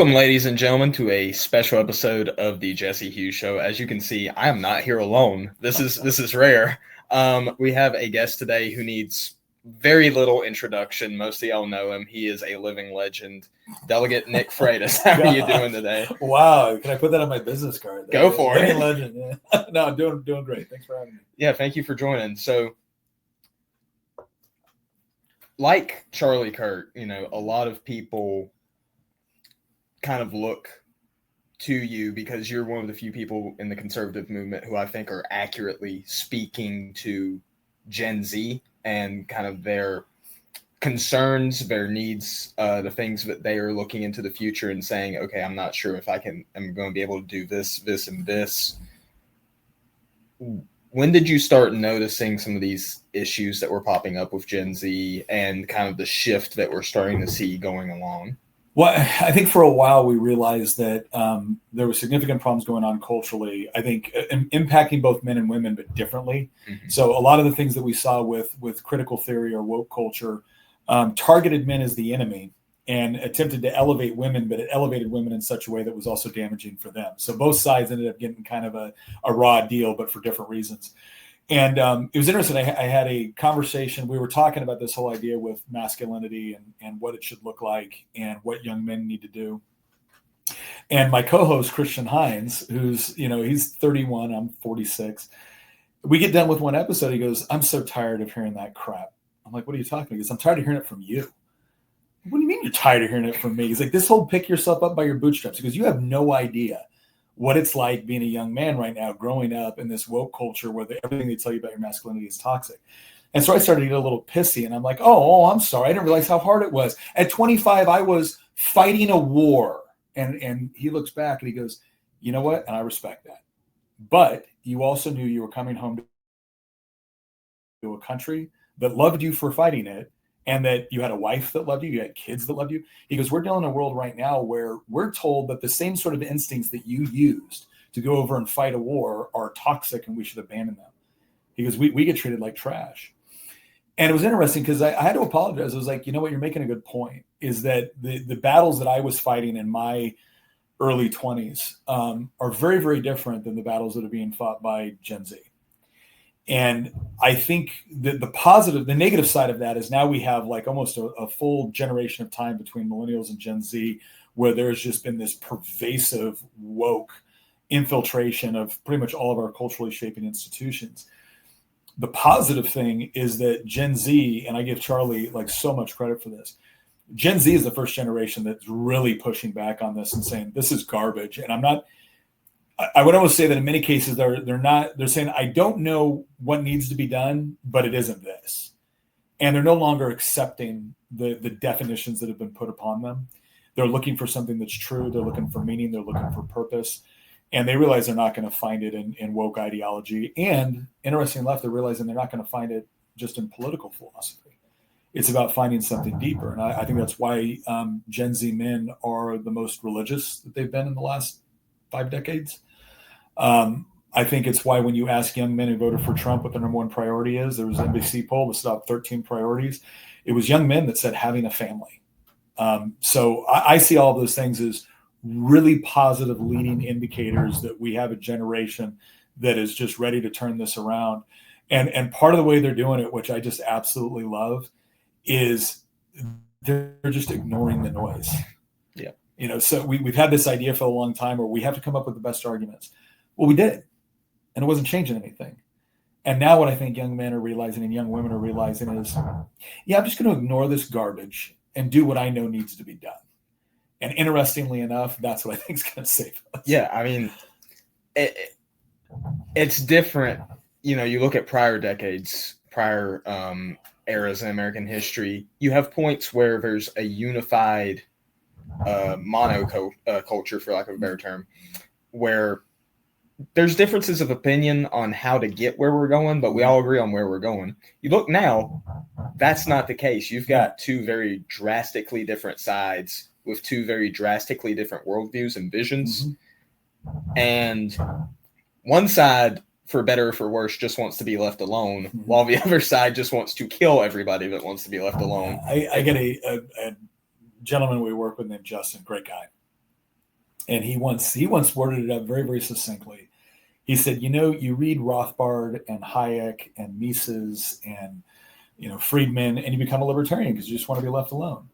Welcome, ladies and gentlemen, to a special episode of the Jesse Hughes Show. As you can see, I am not here alone. This is rare. We have a guest today who needs very little introduction. Most of y'all know him. He is a living legend. Delegate Nick Freitas. How are you doing today? Wow, can I put that on my business card? Go for it. Legend. Yeah. No, I'm doing great. Thanks for having me. Yeah, thank you for joining. So, like Charlie Kirk, a lot of people kind of look to you because you're one of the few people in the conservative movement who I think are accurately speaking to Gen Z and kind of their concerns, their needs, the things that they are looking into the future and saying, okay, I'm not sure if I'm going to be able to do this, and this. When did you start noticing some of these issues that were popping up with Gen Z and kind of the shift that we're starting to see going along? Well, I think for a while we realized that there were significant problems going on culturally, I think impacting both men and women, but differently. Mm-hmm. So a lot of the things that we saw with critical theory or woke culture targeted men as the enemy and attempted to elevate women, but it elevated women in such a way that was also damaging for them. So both sides ended up getting kind of a raw deal, but for different reasons. And it was interesting. I had a conversation. We were talking about this whole idea with masculinity and what it should look like and what young men need to do. And my co-host, Christian Hines, who's, he's 31, I'm 46. We get done with one episode. He goes, I'm so tired of hearing that crap. I'm like, what are you talking about? He goes, I'm tired of hearing it from you. What do you mean you're tired of hearing it from me? He's like, this whole pick yourself up by your bootstraps. He goes, you have no idea what it's like being a young man right now, growing up in this woke culture where everything they tell you about your masculinity is toxic. And so I started to get a little pissy and I'm like, oh, I'm sorry. I didn't realize how hard it was. At 25, I was fighting a war. And he looks back and he goes, you know what? And I respect that. But you also knew you were coming home to a country that loved you for fighting it, and that you had a wife that loved you, you had kids that loved you. He goes, we're dealing in a world right now where we're told that the same sort of instincts that you used to go over and fight a war are toxic and we should abandon them. He goes, we get treated like trash. And it was interesting because I had to apologize. I was like, you know what, you're making a good point, is that the battles that I was fighting in my early 20s are very, very different than the battles that are being fought by Gen Z. And I think that the negative side of that is now we have like almost a full generation of time between millennials and Gen Z, where there's just been this pervasive woke infiltration of pretty much all of our culturally shaping institutions. The positive thing is that Gen Z, and I give Charlie like so much credit for this, Gen Z is the first generation that's really pushing back on this and saying, this is garbage. And I would almost say that in many cases they're saying, I don't know what needs to be done, but it isn't this. And they're no longer accepting the definitions that have been put upon them. They're looking for something that's true. They're looking for meaning. They're looking for purpose. And they realize they're not going to find it in woke ideology. And interesting enough, they're realizing they're not going to find it just in political philosophy. It's about finding something deeper. And I think that's why Gen Z men are the most religious that they've been in the last 5 decades. I think it's why when you ask young men who voted for Trump what their number one priority is, there was an NBC poll that stopped 13 priorities. It was young men that said having a family. So I see all of those things as really positive leading indicators that we have a generation that is just ready to turn this around. And part of the way they're doing it, which I just absolutely love, is they're just ignoring the noise. Yeah. So we've had this idea for a long time where we have to come up with the best arguments. Well, we did, and it wasn't changing anything. And now what I think young men are realizing and young women are realizing is, yeah, I'm just going to ignore this garbage and do what I know needs to be done. And interestingly enough, that's what I think is going to save us. Yeah, I mean, it's different. You look at prior decades, prior eras in American history, you have points where there's a unified culture, for lack of a better term, where there's differences of opinion on how to get where we're going, but we all agree on where we're going. You look now, that's not the case. You've got two very drastically different sides with two very drastically different worldviews and visions. Mm-hmm. And one side, for better or for worse, just wants to be left alone, mm-hmm. while the other side just wants to kill everybody that wants to be left alone. I get a gentleman we work with named Justin, great guy. And he once worded it up very, very succinctly. He said, you read Rothbard and Hayek and Mises and, Friedman, and you become a libertarian because you just want to be left alone.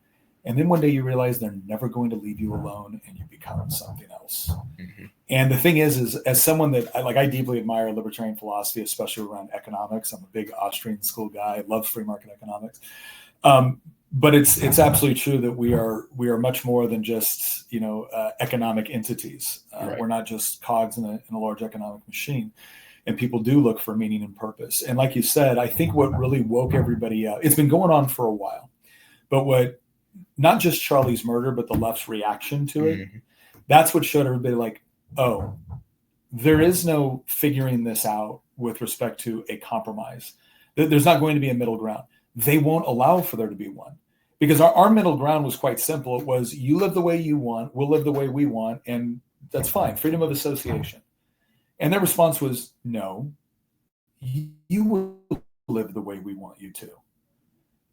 And then one day you realize they're never going to leave you alone, and you become something else. Mm-hmm. And the thing is as someone that I deeply admire libertarian philosophy, especially around economics. I'm a big Austrian school guy. I love free market economics. But it's absolutely true that we are much more than just economic entities. Right. We're not just cogs in a large economic machine, and people do look for meaning and purpose. And like you said, I think what really woke everybody up, it's been going on for a while, but what not just Charlie's murder, but the left's reaction to it, Mm-hmm. that's what showed everybody like, oh, there is no figuring this out with respect to a compromise. There's not going to be a middle ground. They won't allow for there to be one, because our middle ground was quite simple. It was, you live the way you want, we'll live the way we want, and that's fine. Freedom of association. And their response was, no, you will live the way we want you to.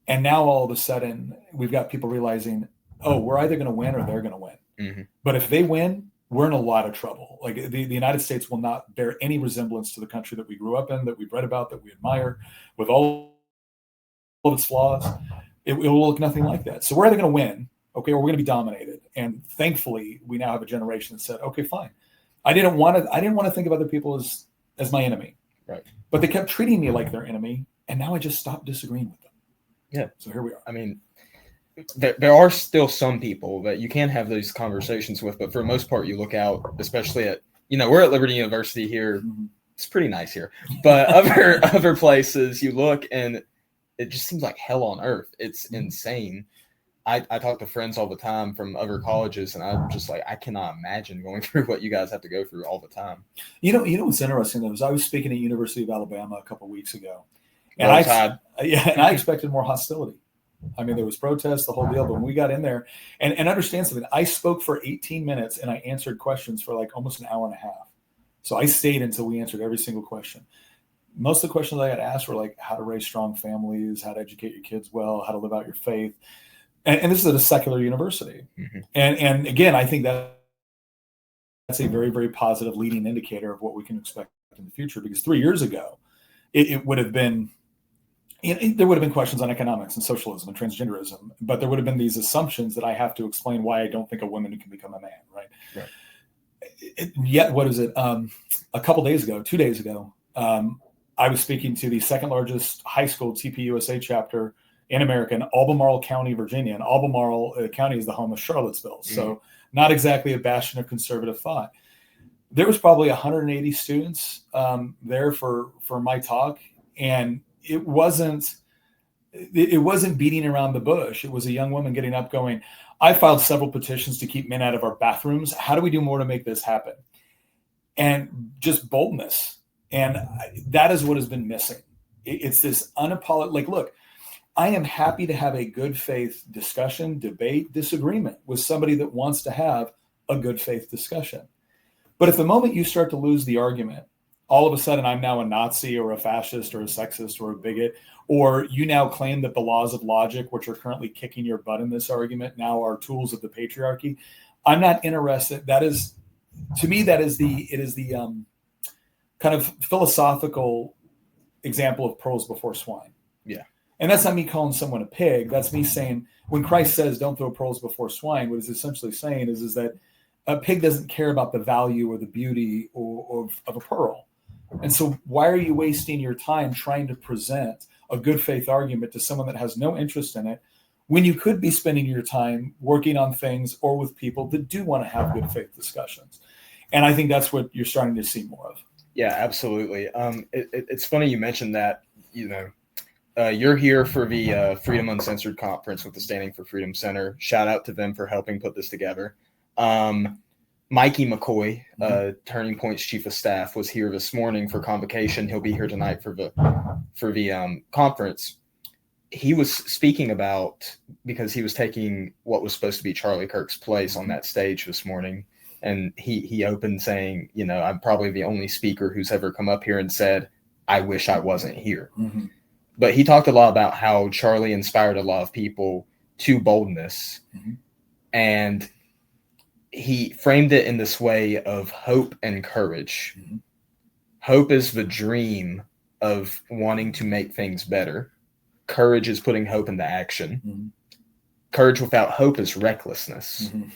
And now all of a sudden we've got people realizing, oh, we're either going to win or they're going to win. Mm-hmm. But if they win, we're in a lot of trouble. Like the United States will not bear any resemblance to the country that we grew up in, that we've read about, that we admire, with all of its flaws. It will look nothing like that. So we're either going to win, okay, or we're going to be dominated. And thankfully, we now have a generation that said, okay, fine. I didn't want to think of other people as my enemy. Right. But they kept treating me like their enemy, and now I just stopped disagreeing with them. Yeah. So here we are. I mean, there are still some people that you can have those conversations with, but for the most part, you look out, especially at, we're at Liberty University here. Mm-hmm. It's pretty nice here, but other places you look and it just seems like hell on earth. It's insane. I talk to friends all the time from other colleges, and I'm just like, I cannot imagine going through what you guys have to go through all the time. You know what's interesting though is I was speaking at University of Alabama a couple of weeks ago, and I expected more hostility. I mean, there was protests, the whole deal, but when we got in there, and understand something, I spoke for 18 minutes and I answered questions for like almost an hour and a half. So I stayed until we answered every single question. Most of the questions I got asked were like how to raise strong families, how to educate your kids well, how to live out your faith. And this is at a secular university. Mm-hmm. And again, I think that's a very, very positive leading indicator of what we can expect in the future, because 3 years ago, it would have been, there would have been questions on economics and socialism and transgenderism, but there would have been these assumptions that I have to explain why I don't think a woman can become a man, right? Yet, what is it? A couple days ago, 2 days ago, I was speaking to the second largest high school TPUSA chapter in America, in Albemarle County, Virginia. And Albemarle County is the home of Charlottesville. Mm-hmm. So not exactly a bastion of conservative thought. There was probably 180 students there for my talk. And it wasn't beating around the bush. It was a young woman getting up going, I filed several petitions to keep men out of our bathrooms. How do we do more to make this happen? And just boldness. And that is what has been missing. It's this unapologetic, like, look, I am happy to have a good faith discussion, debate, disagreement with somebody that wants to have a good faith discussion. But at the moment you start to lose the argument, all of a sudden I'm now a Nazi or a fascist or a sexist or a bigot, or you now claim that the laws of logic, which are currently kicking your butt in this argument, now are tools of the patriarchy. I'm not interested. That is, to me, it is the kind of philosophical example of pearls before swine. Yeah. And that's not me calling someone a pig. That's me saying, when Christ says don't throw pearls before swine, what he's essentially saying is that a pig doesn't care about the value or the beauty of a pearl. And so why are you wasting your time trying to present a good faith argument to someone that has no interest in it, when you could be spending your time working on things or with people that do want to have good faith discussions? And I think that's what you're starting to see more of. Yeah, absolutely. It's funny you mentioned that, you're here for the Freedom Uncensored Conference with the Standing for Freedom Center. Shout out to them for helping put this together. Mikey McCoy, Turning Point's chief of staff, was here this morning for convocation. He'll be here tonight for the conference. He was speaking about, because he was taking what was supposed to be Charlie Kirk's place on that stage this morning. And he opened saying, I'm probably the only speaker who's ever come up here and said, I wish I wasn't here. Mm-hmm. But he talked a lot about how Charlie inspired a lot of people to boldness. Mm-hmm. And he framed it in this way of hope and courage. Mm-hmm. Hope is the dream of wanting to make things better. Courage is putting hope into action. Mm-hmm. Courage without hope is recklessness. Mm-hmm.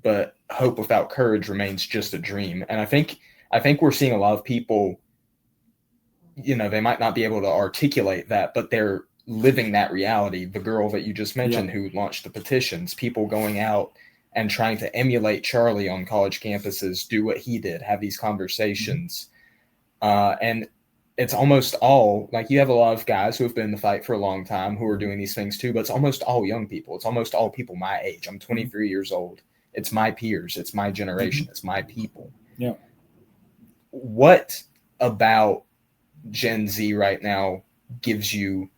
But hope without courage remains just a dream. And I think we're seeing a lot of people, they might not be able to articulate that, but they're living that reality. The girl that you just mentioned who launched the petitions, people going out and trying to emulate Charlie on college campuses, do what he did, have these conversations. And it's almost all, like, you have a lot of guys who have been in the fight for a long time who are doing these things too, but it's almost all young people. It's almost all people my age. I'm 23 years old. It's my peers. It's my generation. It's my people. Yeah. What about Gen Z right now gives you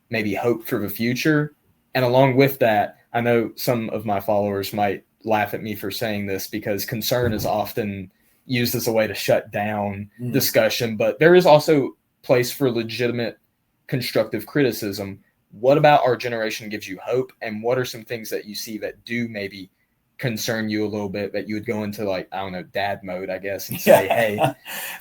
maybe hope for the future? And along with that, I know some of my followers might laugh at me for saying this because concern is often used as a way to shut down discussion, but there is also place for legitimate constructive criticism. What about our generation gives you hope? And what are some things that you see that do maybe concern you a little bit, that you would go into, like, I don't know, dad mode, I guess, and say, hey,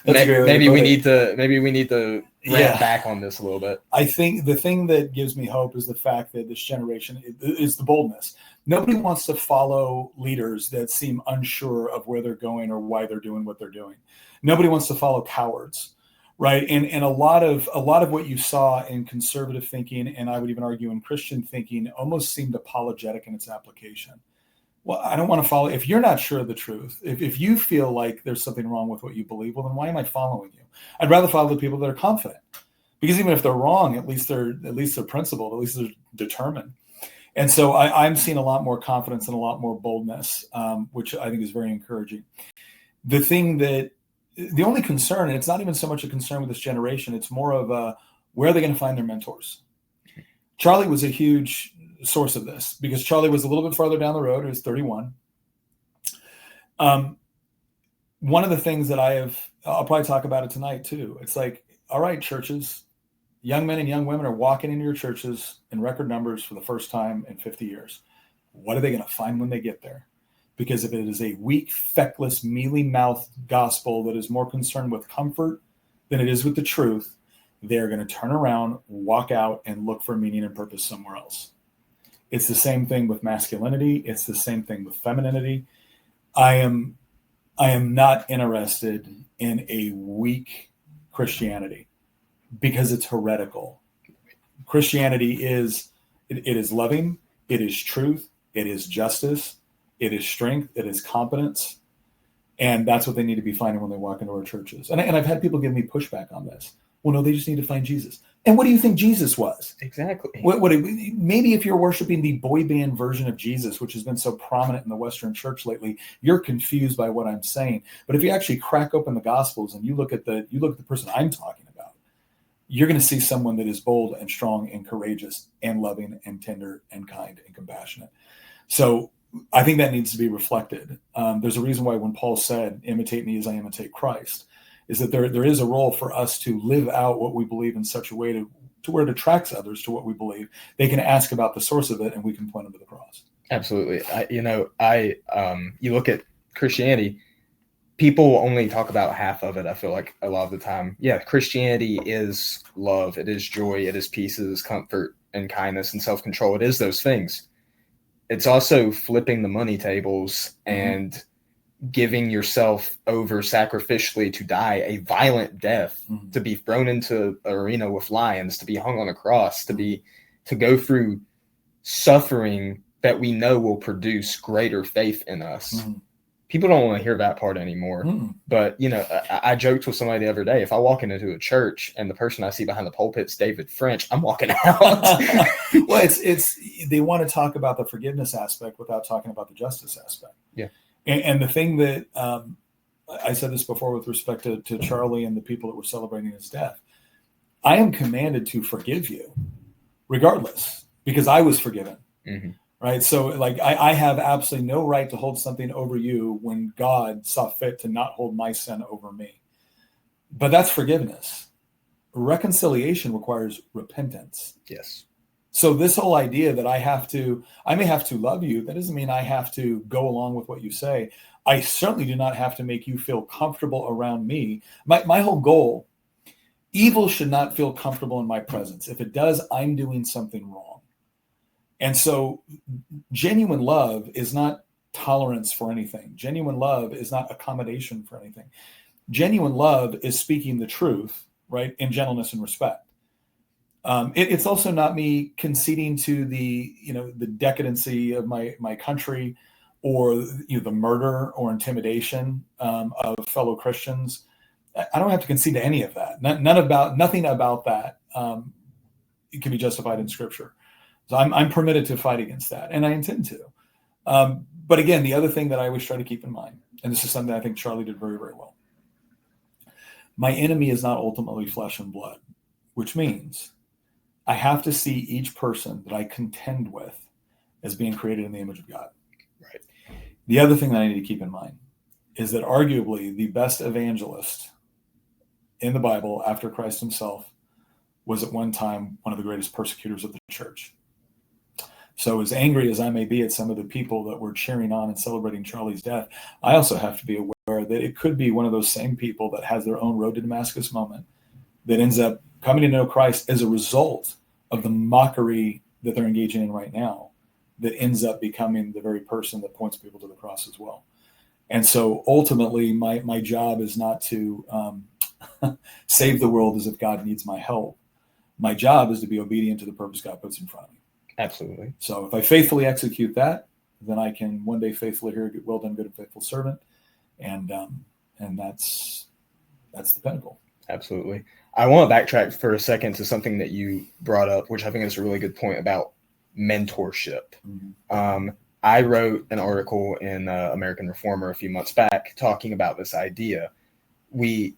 maybe we need to ramp back on this a little bit. I think the thing that gives me hope is the fact that this generation is the boldness. Nobody wants to follow leaders that seem unsure of where they're going or why they're doing what they're doing. Nobody wants to follow cowards, right? And a lot of what you saw in conservative thinking, and I would even argue in Christian thinking, almost seemed apologetic in its application. Well, I don't want to follow. If you're not sure of the truth, if you feel like there's something wrong with what you believe, well, then why am I following you? I'd rather follow the people that are confident, because even if they're wrong, at least they're principled, at least they're determined. And so I'm seeing a lot more confidence and a lot more boldness, which I think is very encouraging. The only concern, and it's not even so much a concern with this generation, it's more of where are they going to find their mentors? Charlie was a huge source of this, because Charlie was a little bit farther down the road. He was 31. One of the things that I'll probably talk about it tonight too. It's like, all right, churches, young men and young women are walking into your churches in record numbers for the first time in 50 years. What are they going to find when they get there? Because if it is a weak, feckless, mealy-mouthed gospel that is more concerned with comfort than it is with the truth, they're going to turn around, walk out, and look for meaning and purpose somewhere else. It's the same thing with masculinity. It's the same thing with femininity. I am not interested in a weak Christianity because it's heretical. Christianity is loving. It is truth. It is justice. It is strength. It is competence. And that's what they need to be finding when they walk into our churches. And I've had people give me pushback on this. Well, no, they just need to find Jesus. And what do you think Jesus was? Exactly. Maybe if you're worshiping the boy band version of Jesus, which has been so prominent in the Western church lately, you're confused by what I'm saying. But if you actually crack open the Gospels and you look at the person I'm talking about, you're going to see someone that is bold and strong and courageous and loving and tender and kind and compassionate. So I think that needs to be reflected. There's a reason why when Paul said, imitate me as I imitate Christ, is that there is a role for us to live out what we believe in such a way to where it attracts others to what we believe. They can ask about the source of it, and we can point them to the cross. Absolutely. You look at Christianity, people only talk about half of it, I feel like, a lot of the time. Yeah, Christianity is love. It is joy. It is peace. It is comfort and kindness and self-control. It is those things. It's also flipping the money tables and giving yourself over sacrificially to die a violent death, to be thrown into an arena with lions, to be hung on a cross, to go through suffering that we know will produce greater faith in us. People don't want to hear that part anymore. But, I joked with somebody the other day, if I walk into a church and the person I see behind the pulpit is David French, I'm walking out. Well, it's they want to talk about the forgiveness aspect without talking about the justice aspect. Yeah. And the thing that I said this before with respect to Charlie and the people that were celebrating his death, I am commanded to forgive you regardless, because I was forgiven. Right. So like I have absolutely no right to hold something over you when God saw fit to not hold my sin over me. But that's forgiveness. Reconciliation requires repentance. Yes. So this whole idea that I may have to love you, that doesn't mean I have to go along with what you say. I certainly do not have to make you feel comfortable around me. My whole goal, evil should not feel comfortable in my presence. If it does, I'm doing something wrong. And so genuine love is not tolerance for anything. Genuine love is not accommodation for anything. Genuine love is speaking the truth, right, in gentleness and respect. It's also not me conceding to the decadency of my country, or the murder or intimidation of fellow Christians. I don't have to concede to any of that. Nothing about that it can be justified in Scripture. So I'm permitted to fight against that, and I intend to. But again, the other thing that I always try to keep in mind, and this is something I think Charlie did very, very well. My enemy is not ultimately flesh and blood, which means I have to see each person that I contend with as being created in the image of God. Right. The other thing that I need to keep in mind is that arguably the best evangelist in the Bible after Christ himself was at one time one of the greatest persecutors of the church. So as angry as I may be at some of the people that were cheering on and celebrating Charlie's death, I also have to be aware that it could be one of those same people that has their own road to Damascus moment that ends up coming to know Christ as a result of the mockery that they're engaging in right now, that ends up becoming the very person that points people to the cross as well. And so ultimately, my job is not to save the world as if God needs my help. My job is to be obedient to the purpose God puts in front of me. Absolutely. So if I faithfully execute that, then I can one day faithfully hear, "Well done, good and faithful servant," and that's the pinnacle. Absolutely. I want to backtrack for a second to something that you brought up, which I think is a really good point about mentorship. Mm-hmm. I wrote an article in American Reformer a few months back talking about this idea. And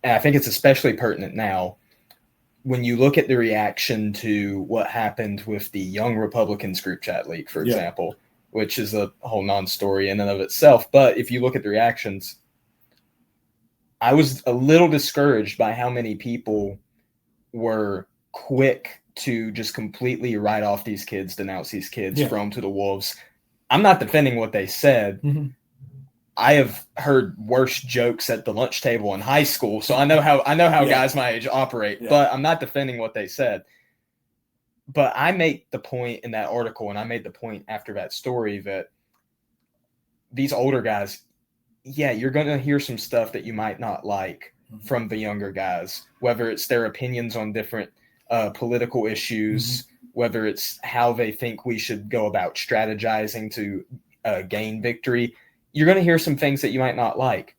I think it's especially pertinent now, when you look at the reaction to what happened with the Young Republicans group chat leak, for example, which is a whole non-story in and of itself. But if you look at the reactions, I was a little discouraged by how many people were quick to just completely write off these kids, denounce these kids, throw them to the wolves. I'm not defending what they said. Mm-hmm. I have heard worse jokes at the lunch table in high school, so I know how guys my age operate, but I'm not defending what they said. But I make the point in that article, and I made the point after that story, that these older guys, you're going to hear some stuff that you might not like from the younger guys, whether it's their opinions on different political issues, whether it's how they think we should go about strategizing to gain victory. You're going to hear some things that you might not like,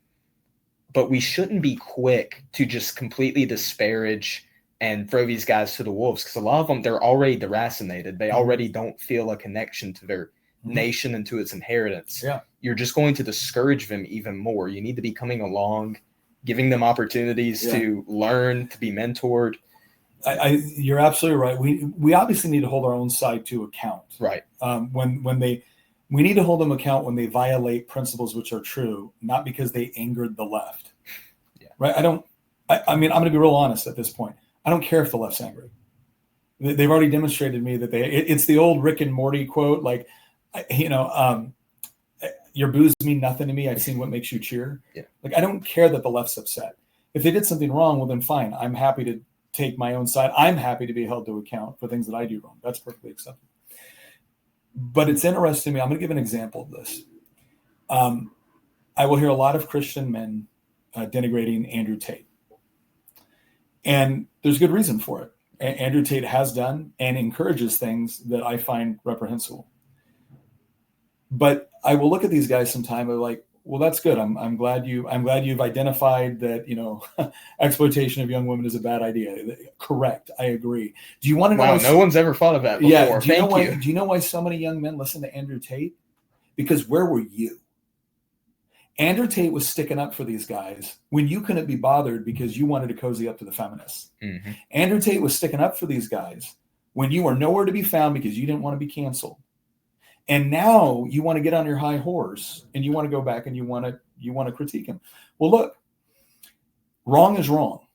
but we shouldn't be quick to just completely disparage and throw these guys to the wolves, because a lot of them, they're already deracinated. They already don't feel a connection to their nation and to its inheritance. Yeah. You're just going to discourage them even more. You need to be coming along, giving them opportunities to learn, to be mentored. You're absolutely right. We obviously need to hold our own side to account. Right. We need to hold them account when they violate principles which are true, not because they angered the left. Yeah. Right. I mean, I'm going to be real honest at this point. I don't care if the left's angry. They've already demonstrated to me that it's the old Rick and Morty quote, like, your boos mean nothing to me. I've seen what makes you cheer. Yeah. Like, I don't care that the left's upset. If they did something wrong, well, then fine. I'm happy to take my own side. I'm happy to be held to account for things that I do wrong. That's perfectly acceptable. But it's interesting to me. I'm going to give an example of this. I will hear a lot of Christian men denigrating Andrew Tate. And there's good reason for it. Andrew Tate has done and encourages things that I find reprehensible. But I will look at these guys sometime and like, well, that's good. I'm glad you've identified that, exploitation of young women is a bad idea. Correct. I agree. Do you want to know? Wow, no one's ever thought of that before. Yeah. Do you know why so many young men listen to Andrew Tate? Because where were you? Andrew Tate was sticking up for these guys when you couldn't be bothered because you wanted to cozy up to the feminists. Mm-hmm. Andrew Tate was sticking up for these guys when you were nowhere to be found because you didn't want to be canceled. And now you want to get on your high horse and you want to go back and you want to critique him. Well, look, wrong is wrong.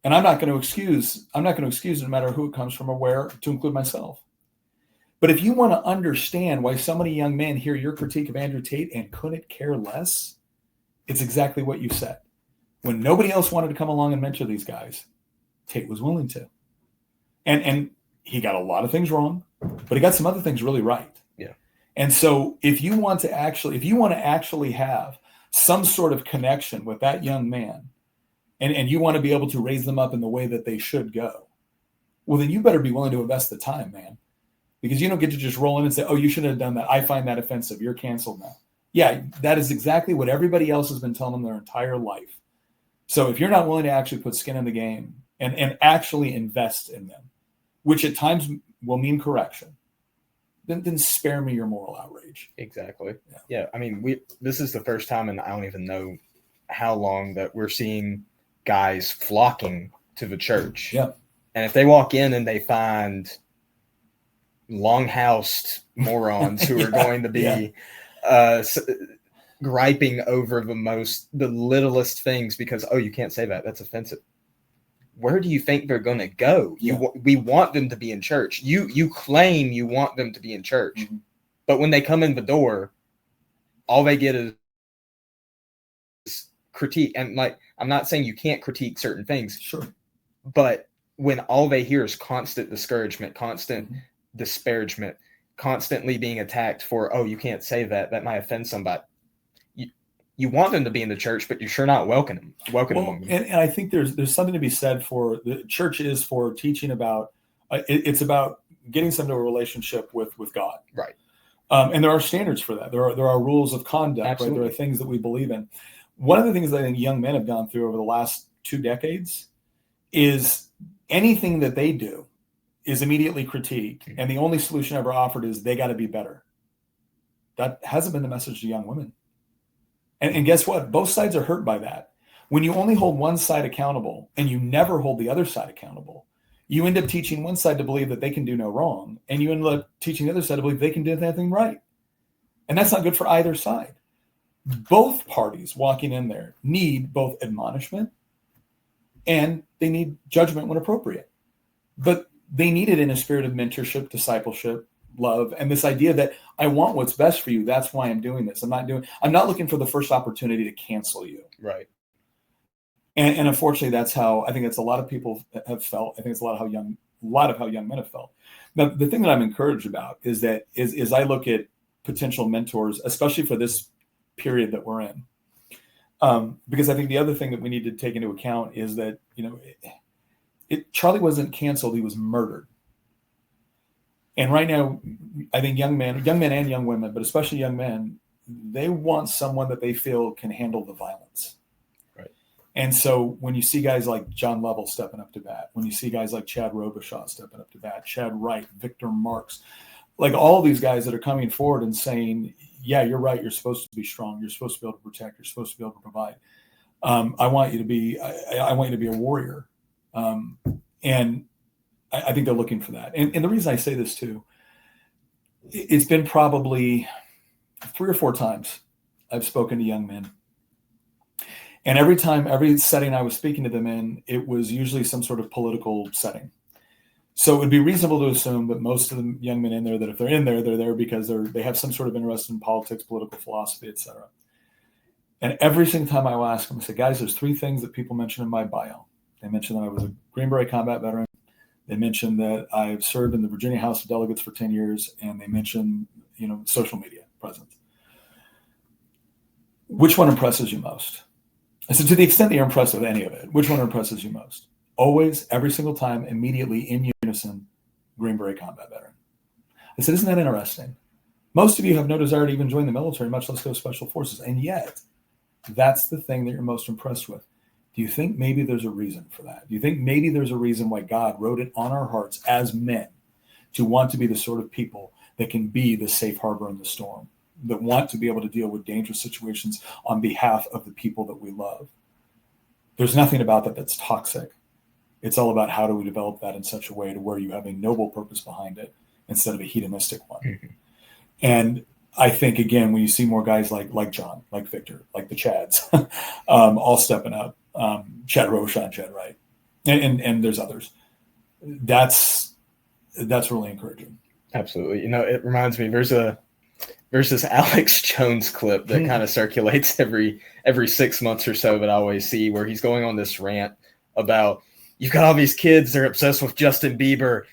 And I'm not going to excuse no matter who it comes from or where, to include myself. But if you want to understand why so many young men hear your critique of Andrew Tate and couldn't care less, it's exactly what you said. When nobody else wanted to come along and mentor these guys, Tate was willing to. And he got a lot of things wrong, but he got some other things really right. Yeah. And so if you want to actually have some sort of connection with that young man, and you want to be able to raise them up in the way that they should go, well, then you better be willing to invest the time, man. Because you don't get to just roll in and say, oh, you shouldn't have done that. I find that offensive. You're canceled now. Yeah, that is exactly what everybody else has been telling them their entire life. So if you're not willing to actually put skin in the game and actually invest in them, which at times will mean correction, then spare me your moral outrage. Exactly. Yeah. I mean, this is the first time, and I don't even know how long, that we're seeing guys flocking to the church. Yeah. And if they walk in and they find long-housed morons who are going to be griping over the littlest things because, oh, you can't say that, that's offensive. Where do you think they're going to go? We want them to be in church. You claim you want them to be in church, mm-hmm. but when they come in the door, all they get is critique. And like, I'm not saying you can't critique certain things, sure, but when all they hear is constant discouragement, constant mm-hmm. disparagement, constantly being attacked for, oh, you can't say that might offend somebody. You want them to be in the church, but you're sure not welcoming them. And I think there's something to be said for the church is for teaching about, it's about getting some to a relationship with God. Right. And there are standards for that. There are rules of conduct, Absolutely. Right? There are things that we believe in. One of the things that I think young men have gone through over the last 2 decades is anything that they do is immediately critiqued. Mm-hmm. And the only solution ever offered is they got to be better. That hasn't been the message to young women. And guess what? Both sides are hurt by that. When you only hold one side accountable and you never hold the other side accountable, you end up teaching one side to believe that they can do no wrong. And you end up teaching the other side to believe they can do anything right. And that's not good for either side. Both parties walking in there need both admonishment and they need judgment when appropriate. But they need it in a spirit of mentorship, discipleship, love, and this idea that I want what's best for you. That's why I'm doing this. I'm not looking for the first opportunity to cancel you. Right. And unfortunately, that's how I think it's a lot of people have felt. I think it's a lot of how young men have felt. Now, the thing that I'm encouraged about is that is I look at potential mentors, especially for this period that we're in, because I think the other thing that we need to take into account is that Charlie wasn't canceled; he was murdered. And right now, I think young men and young women, but especially young men, they want someone that they feel can handle the violence. Right. And so when you see guys like John Lovell stepping up to bat, when you see guys like Chad Robichaud stepping up to bat, Chad Wright, Victor Marks, like all these guys that are coming forward and saying, yeah, you're right. You're supposed to be strong. You're supposed to be able to protect. You're supposed to be able to provide. I want you to be a warrior. And I think they're looking for that. And the reason I say this too, it's been probably 3 or 4 times I've spoken to young men. And every setting I was speaking to them in, it was usually some sort of political setting. So it would be reasonable to assume that most of the young men in there, that if they're in there, they're there because they have some sort of interest in politics, political philosophy, etc. And every single time I will ask them, I say, guys, there's 3 things that people mention in my bio. They mentioned that I was a Green Beret combat veteran. They mentioned that I've served in the Virginia House of Delegates for 10 years, and they mentioned, social media presence. Which one impresses you most? I said, to the extent that you're impressed with any of it, which one impresses you most? Always, every single time, immediately in unison, Green Beret combat veteran. I said, isn't that interesting? Most of you have no desire to even join the military, much less go special forces. And yet, that's the thing that you're most impressed with. Do you think maybe there's a reason for that? Do you think maybe there's a reason why God wrote it on our hearts as men to want to be the sort of people that can be the safe harbor in the storm, that want to be able to deal with dangerous situations on behalf of the people that we love? There's nothing about that that's toxic. It's all about how do we develop that in such a way to where you have a noble purpose behind it instead of a hedonistic one. Mm-hmm. And I think, again, when you see more guys like John, like Victor, like the Chads, all stepping up, Chad Robichaud, Chad Wright, And there's others. That's really encouraging. Absolutely. It reminds me, there's this Alex Jones clip that kind of circulates every 6 months or so that I always see, where he's going on this rant about, you've got all these kids, they're obsessed with Justin Bieber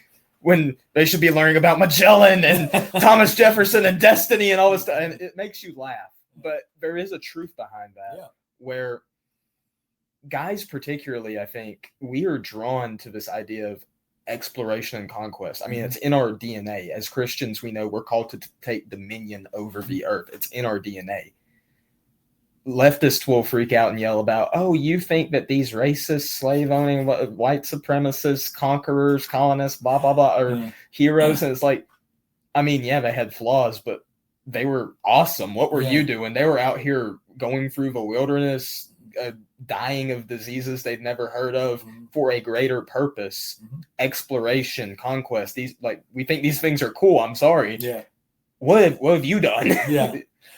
when they should be learning about Magellan and Thomas Jefferson and Destiny and all this stuff. And it makes you laugh. But there is a truth behind that, where guys particularly, I think, we are drawn to this idea of exploration and conquest. I mean, it's in our DNA. As Christians, we know we're called to take dominion over the earth. It's in our DNA. Leftists will freak out and yell about, oh, you think that these racist, slave-owning, white supremacists, conquerors, colonists, blah, blah, blah, are heroes. And it's like, I mean, yeah, they had flaws, but they were awesome. What were you doing? They were out here going through the wilderness, dying of diseases they'd never heard of for a greater purpose. Exploration, conquest. We think these things are cool. I'm sorry. Yeah. What have you done? Yeah.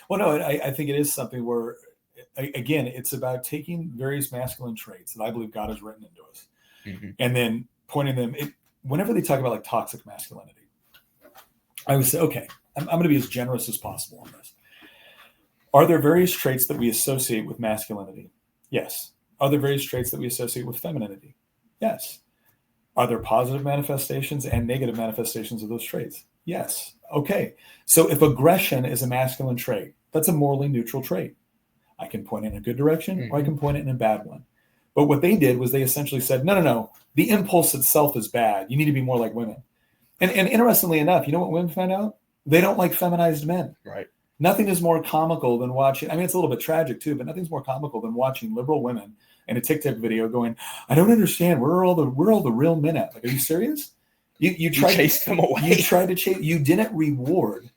Well, no, I think it is something where, again, it's about taking various masculine traits that I believe God has written into us, and then pointing them. Whenever they talk about like toxic masculinity, I would say, okay, I'm going to be as generous as possible on this. Are there various traits that we associate with masculinity? Yes. Are there various traits that we associate with femininity? Yes. Are there positive manifestations and negative manifestations of those traits? Yes. Okay. So if aggression is a masculine trait, that's a morally neutral trait. I can point it in a good direction, or I can point it in a bad one. But what they did was they essentially said, no. The impulse itself is bad. You need to be more like women. And interestingly enough, you know what women find out? They don't like feminized men. Right. Nothing is more comical than watching. I mean, it's a little bit tragic too, but nothing's more comical than watching liberal women in a TikTok video going, I don't understand. Where are all the real men at? Like, are you serious? You tried to chase them away. You tried to chase. You didn't reward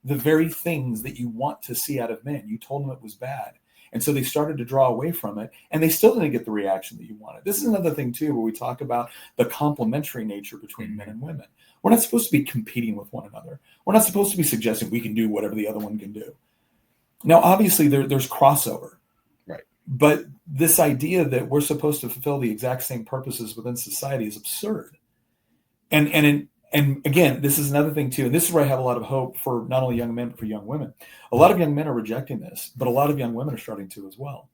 the very things that you want to see out of men. You told them it was bad. And so they started to draw away from it, and they still didn't get the reaction that you wanted. This is another thing too, where we talk about the complementary nature between men and women. We're not supposed to be competing with one another. We're not supposed to be suggesting we can do whatever the other one can do. Now, obviously, there's crossover. Right. But this idea that we're supposed to fulfill the exact same purposes within society is absurd. And again, this is another thing too, and this is where I have a lot of hope for not only young men, but for young women. A lot of young men are rejecting this, but a lot of young women are starting to as well.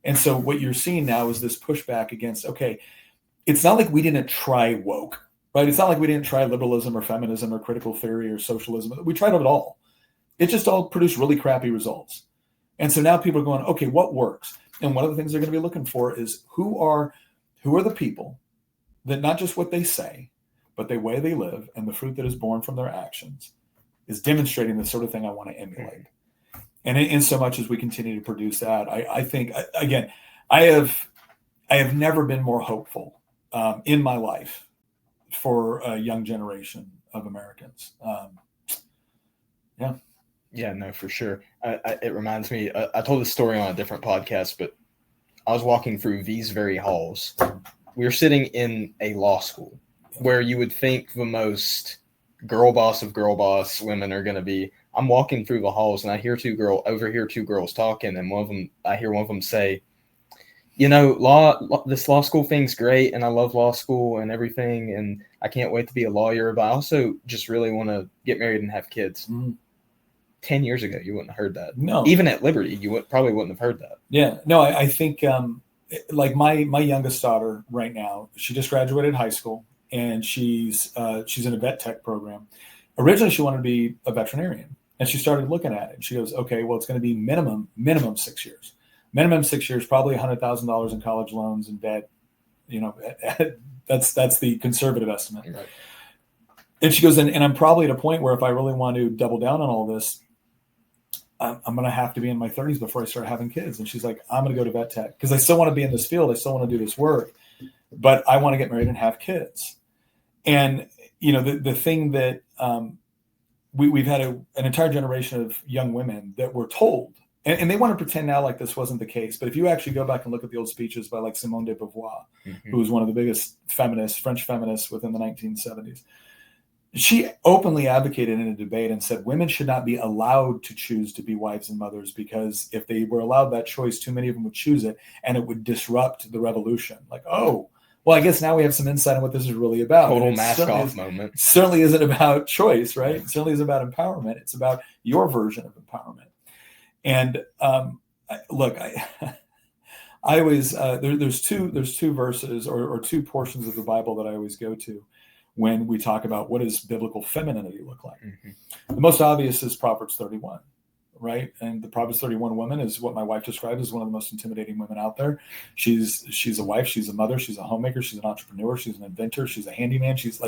And so what you're seeing now is this pushback against, okay, it's not like we didn't try woke. Right? It's not like we didn't try liberalism or feminism or critical theory or socialism. We tried it all. It just all produced really crappy results. And so now people are going, okay, what works? And one of the things they're going to be looking for is who are the people that not just what they say, but the way they live and the fruit that is born from their actions is demonstrating the sort of thing I want to emulate. And in so much as we continue to produce that, I think, again, I have never been more hopeful in my life for a young generation of Americans. Yeah, no, for sure. It reminds me, I told this story on a different podcast, but I was walking through these very halls. We were sitting in a law school where you would think the most girl boss of girl boss women are going to be. I'm walking through the halls and I hear two girls talking, and I hear one of them say, this law school thing's great, and I love law school and everything, and I can't wait to be a lawyer, but I also just really want to get married and have kids. 10 years ago, you wouldn't have heard that. No. Even at Liberty, you probably wouldn't have heard that. Yeah. No, I think like my youngest daughter right now, she just graduated high school, and she's in a vet tech program. Originally, she wanted to be a veterinarian, and she started looking at it. She goes, okay, well, it's going to be minimum 6 years. Minimum 6 years, probably $100,000 in college loans and debt. That's the conservative estimate. Right. And she goes, and I'm probably at a point where if I really want to double down on all this, I'm going to have to be in my 30s before I start having kids. And she's like, I'm going to go to vet tech because I still want to be in this field. I still want to do this work, but I want to get married and have kids. And, the thing that we've had an entire generation of young women that were told, and they want to pretend now like this wasn't the case. But if you actually go back and look at the old speeches by like Simone de Beauvoir, who was one of the biggest French feminists within the 1970s, she openly advocated in a debate and said women should not be allowed to choose to be wives and mothers, because if they were allowed that choice, too many of them would choose it and it would disrupt the revolution. Like, oh, well, I guess now we have some insight on what this is really about. Total mask off moment. Certainly isn't about choice, right? It certainly isn't about empowerment. It's about your version of empowerment. And look, I always there's two verses or two portions of the Bible that I always go to when we talk about what does biblical femininity look like. Mm-hmm. The most obvious is Proverbs 31. Right. And the Proverbs 31 woman is what my wife described as one of the most intimidating women out there. She's a wife. She's a mother. She's a homemaker. She's an entrepreneur. She's an inventor. She's a handyman. She's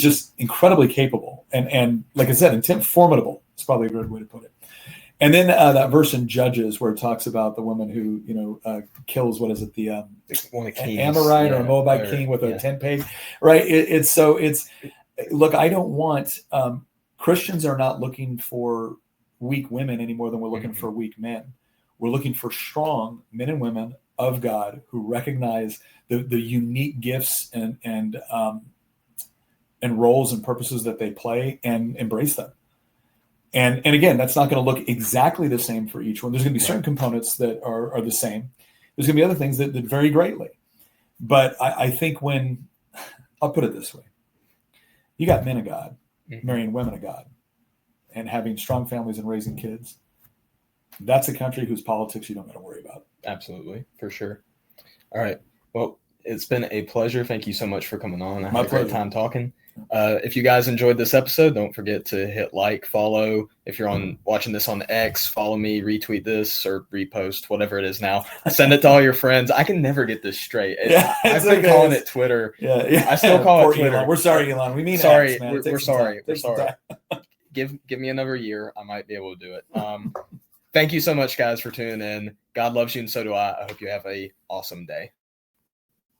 just incredibly capable. And like I said, formidable is probably a good way to put it. And then that verse in Judges where it talks about the woman who, kills, what is it? The Amorite or a Moabite king with a tent peg. Right. Look, I don't want, Christians are not looking for weak women any more than we're looking for weak men. We're looking for strong men and women of God who recognize the unique gifts and roles and purposes that they play and embrace them. And again, that's not going to look exactly the same for each one. There's going to be certain components that are the same. There's going to be other things that vary greatly. But I think I'll put it this way, you got men of God marrying women of God, and having strong families and raising kids, that's a country whose politics you don't got to worry about. Absolutely, for sure. All right. Well, it's been a pleasure. Thank you so much for coming on. I had a great time talking. If you guys enjoyed this episode, don't forget to hit like, follow. If you're watching this on X, follow me, retweet this or repost, whatever it is now. Send it to all your friends. I can never get this straight. I've been calling it Twitter. Yeah. I still call it Twitter. Elon. We're sorry, Elon. We mean sorry. X, man. We're sorry. We're sorry. Give me another year. I might be able to do it. Thank you so much, guys, for tuning in. God loves you, and so do I. I hope you have an awesome day.